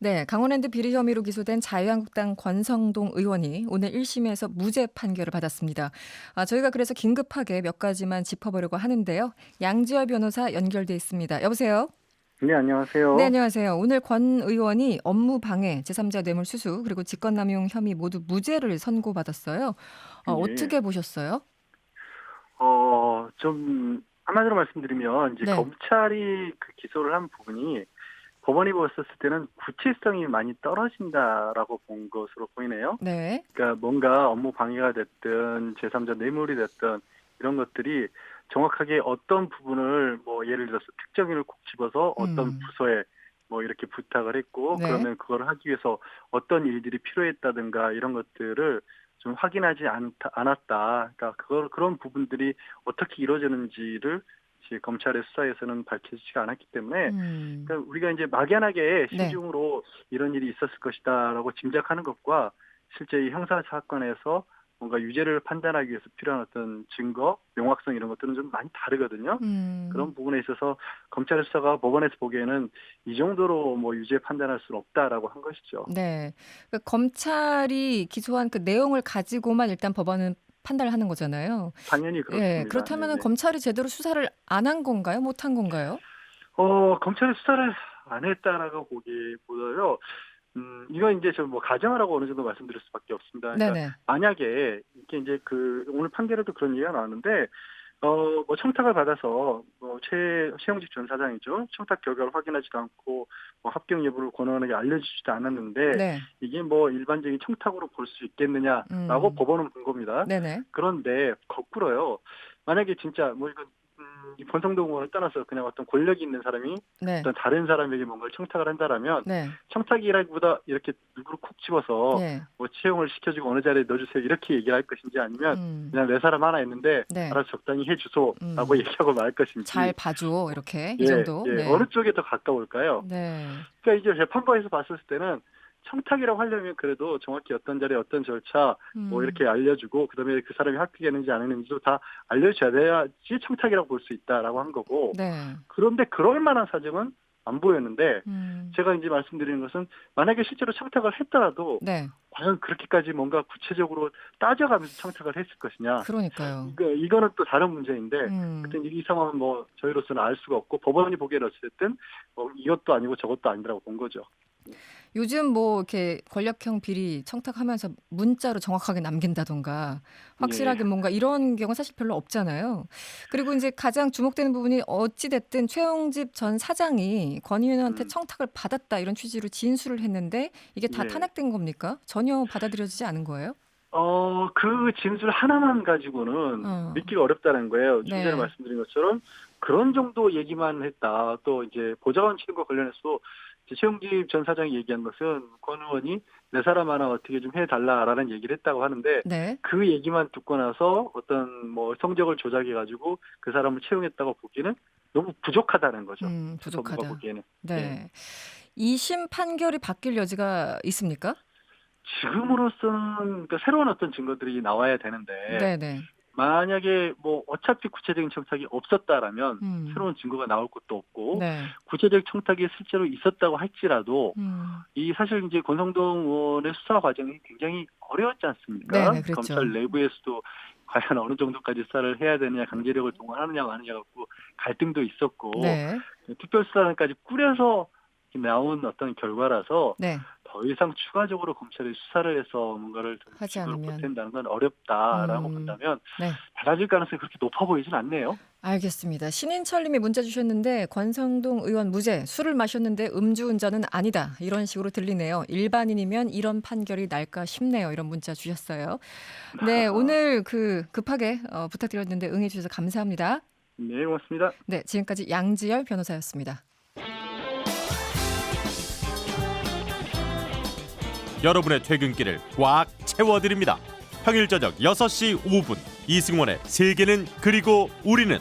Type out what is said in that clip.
네, 강원랜드 비리 혐의로 기소된 자유한국당 권성동 의원이 오늘 1심에서 무죄 판결을 받았습니다. 저희가 그래서 긴급하게 몇 가지만 짚어보려고 하는데요. 양지열 변호사 연결돼 있습니다. 여보세요? 네, 네, 안녕하세요. 안녕하세요. 오늘 권 의원이 업무방해, 제3자 뇌물수수, 그리고 직권남용 혐의 모두 무죄를 선고받았어요. 예. 어떻게 보셨어요? 좀 한마디로 말씀드리면 이제 네, 검찰이 그 기소를 한 부분이 법원이 봤었을 때는 구체성이 많이 떨어진다라고 본 것으로 보이네요. 네, 그러니까 뭔가 업무 방해가 됐든 제3자 뇌물이 됐든 이런 것들이 정확하게 어떤 부분을 뭐 예를 들어서 특정인을 콕 집어서 어떤 음, 부서에 뭐 이렇게 부탁을 했고 네, 그러면 그걸 하기 위해서 어떤 일들이 필요했다든가 이런 것들을 좀 확인하지 않았다. 그러니까 그런 부분들이 어떻게 이루어지는지를 이제 검찰의 수사에서는 밝혀지지가 않았기 때문에 음, 그러니까 우리가 이제 막연하게 네. 시중으로 이런 일이 있었을 것이다라고 짐작하는 것과 실제 이 형사 사건에서 뭔가 유죄를 판단하기 위해서 필요한 어떤 증거, 명확성 이런 것들은 좀 많이 다르거든요. 음. 그런 부분에 있어서 검찰 수사가 법원에서 보기에는 이 정도로 뭐 유죄 판단할 수는 없다라고 한 것이죠. 네. 검찰이 기소한 그 내용을 가지고만 일단 법원은 판단을 하는 거잖아요. 당연히 예. 그렇습니다. 그렇다면은 네네. 검찰이 제대로 수사를 안 한 건가요? 못 한 건가요? 검찰이 수사를 안 했다라고 보기보다요. 이건 이제 좀 뭐 가정을 하고 어느 정도 말씀드릴 수밖에 없습니다. 그러니까 네네. 만약에 이게 이제 그 오늘 판결에도 그런 얘기가 나왔는데 뭐 청탁을 받아서 뭐 최영직 전 사장이죠. 청탁 결과를 확인하지도 않고 뭐 합격 여부를 권한에게 알려주지도 않았는데 네. 이게 뭐 일반적인 청탁으로 볼 수 있겠느냐라고 음. 법원은 본 겁니다. 네네. 그런데 거꾸로요. 만약에 진짜 뭐 이건 이 권성동 의원을 떠나서 그냥 어떤 권력이 있는 사람이 네. 어떤 다른 사람에게 뭔가를 청탁을 한다라면 네. 청탁이라기보다 이렇게 누구를 콕 집어서 예. 뭐 채용을 시켜주고 어느 자리에 넣어주세요 이렇게 얘기를 할 것인지 아니면 음. 그냥 내 사람 하나 있는데 네. 알아서 적당히 해주소라고 음. 얘기하고 말 잘 것인지 봐줘. 이렇게. 이 예, 정도. 예 네. 어느 쪽에 더 가까울까요? 네. 그러니까 이제 재판부에서 봤을 때는 청탁이라고 하려면 그래도 정확히 어떤 자리에 어떤 절차 뭐 음. 이렇게 알려주고 그다음에 그 사람이 합격했는지 안 했는지도 다 알려줘야 돼야지 청탁이라고 볼 수 있다라고 한 거고 네. 그런데 그럴 만한 사정은 안 보였는데 음. 제가 이제 말씀드리는 것은 만약에 실제로 청탁을 했더라도 네. 과연 그렇게까지 뭔가 구체적으로 따져가면서 청탁을 했을 것이냐. 그러니까요. 이거는 또 다른 문제인데, 음. 하여튼 이 상황은 뭐 저희로서는 알 수가 없고, 법원이 보기에는 어쨌든 이것도 아니고 저것도 아니라고 본 거죠. 요즘 뭐 이렇게 권력형 비리 청탁하면서 문자로 정확하게 남긴다던가 예. 확실하게 뭔가 이런 경우 사실 별로 없잖아요. 그리고 이제 가장 주목되는 부분이 어찌 됐든 최영집 전 사장이 권 의원한테 음, 청탁을 받았다 이런 취지로 진술을 했는데 이게 다 예. 탄핵된 겁니까? 전혀 받아들여지지 않은 거예요? 그 진술 하나만 가지고는 어. 믿기가 어렵다는 거예요. 좀 전에 네. 말씀드린 것처럼 그런 정도 얘기만 했다. 또 이제 보좌관 취임과 관련해서 이제 최용집 전 사장이 얘기한 것은 권 의원이 내 사람 하나 어떻게 좀 해달라라는 얘기를 했다고 하는데 네. 그 얘기만 듣고 나서 어떤 뭐 성적을 조작해가지고 그 사람을 채용했다고 보기에는 너무 부족하다는 거죠. 수사부가 부족하다. 보기에는. 예. 네. 2심 판결이 바뀔 여지가 있습니까? 지금으로서는 그러니까 새로운 어떤 증거들이 나와야 되는데 네네. 만약에 뭐 어차피 구체적인 청탁이 없었다라면 음. 새로운 증거가 나올 것도 없고 네. 구체적 청탁이 실제로 있었다고 할지라도 음. 이 사실 이제 권성동 의원의 수사 과정이 굉장히 어려웠지 않습니까? 네네. 그랬죠. 검찰 내부에서도 과연 어느 정도까지 수사를 해야 되느냐, 강제력을 동원하느냐 마느냐 갖고 갈등도 있었고 네. 특별수사단까지 꾸려서 나온 어떤 결과라서 네. 더 이상 추가적으로 검찰이 수사를 해서 뭔가를 하지 지구를 않으면. 보탠다는 건 어렵다라고 음. 본다면 네. 달라질 가능성이 그렇게 높아 보이진 않네요. 알겠습니다. 신인철 님이 문자 주셨는데 권성동 의원 무죄, 술을 마셨는데 음주운전은 아니다. 이런 식으로 들리네요. 일반인이면 이런 판결이 날까 싶네요. 이런 문자 주셨어요. 네, 오늘 급하게 부탁드렸는데 응해 주셔서 감사합니다. 네, 고맙습니다. 네, 지금까지 양지열 변호사였습니다. 여러분의 퇴근길을 꽉 채워드립니다. 평일 저녁 6시 5분 이승원의 세계는 그리고 우리는